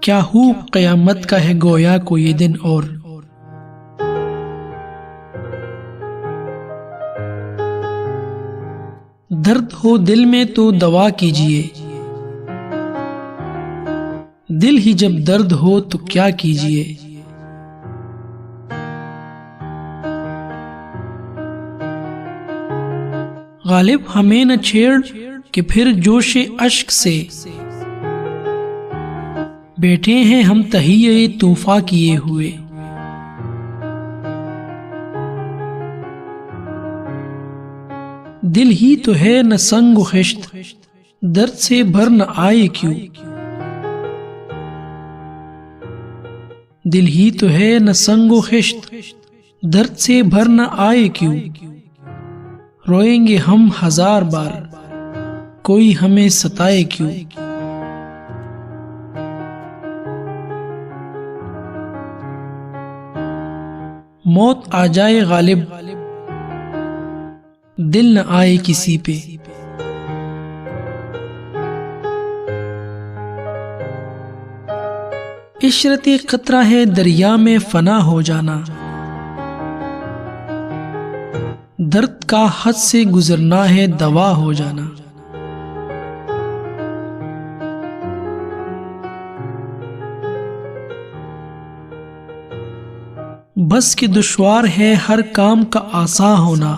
کیا ہو قیامت کا ہے گویا کو یہ دن اور درد ہو دل میں تو دوا کیجئے، دل ہی جب درد ہو تو کیا کیجئے۔ غالب ہمیں نہ چھیڑ کہ پھر جوش اشک سے بیٹھے ہیں ہم تہیے طوفاں کیے ہوئے۔ دل ہی تو ہے نہ سنگ و خشت، درد سے بھر نہ آئے کیوں۔ دل ہی تو ہے نہ سنگ و خشت، درد سے بھر نہ آئے کیوں۔ روئیں گے ہم ہزار بار، کوئی ہمیں ستائے کیوں۔ موت آ جائے غالب، دل نہ آئے کسی پہ۔ عشرت قطرہ ہے دریا میں فنا ہو جانا، درد کا حد سے گزرنا ہے دوا ہو جانا۔ بس کہ دشوار ہے ہر کام کا آساں ہونا،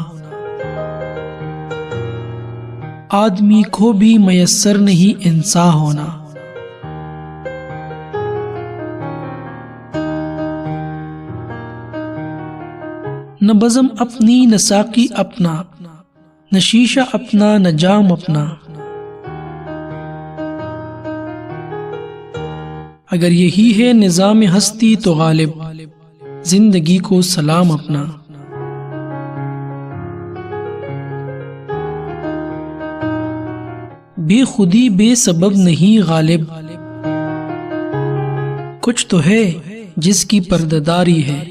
آدمی کو بھی میسر نہیں انسان ہونا۔ نہ بزم اپنی نہ ساقی اپنا، نہ شیشہ اپنا نہ جام اپنا۔ اگر یہی ہے نظام ہستی تو غالب، زندگی کو سلام اپنا۔ بے خودی بے سبب نہیں غالب، کچھ تو ہے جس کی پردہ ہے۔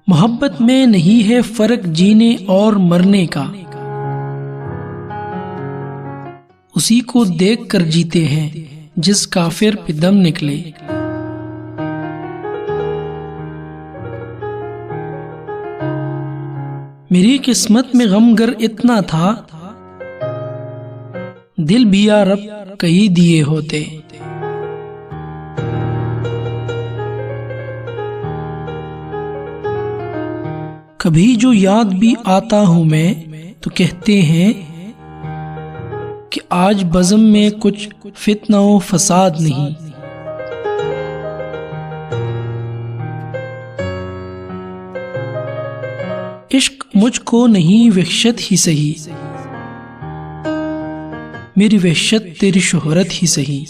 محبت میں نہیں ہے فرق جینے اور مرنے کا، اسی کو دیکھ کر جیتے ہیں جس کافر پہ دم نکلے۔ میری قسمت میں غم گر اتنا تھا، دل بھی یا رب کئی دیے ہوتے۔ کبھی جو یاد بھی آتا ہوں میں تو کہتے ہیں کہ آج بزم میں کچھ فتنہ و فساد نہیں۔ عشق مجھ کو نہیں وحشت ہی سہی، میری وحشت تیری شہرت ہی سہی۔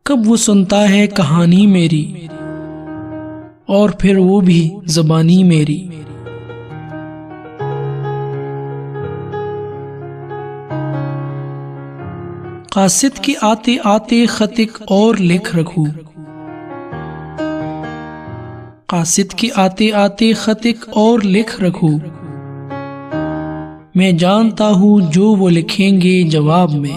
کب وہ سنتا ہے کہانی میری، اور پھر وہ بھی زبانی میری۔ قاصد کے آتے آتے خط ایک اور لکھ رکھوں، قاصد کے آتے آتے خط ایک اور لکھ رکھوں۔ میں جانتا ہوں جو وہ لکھیں گے جواب میں،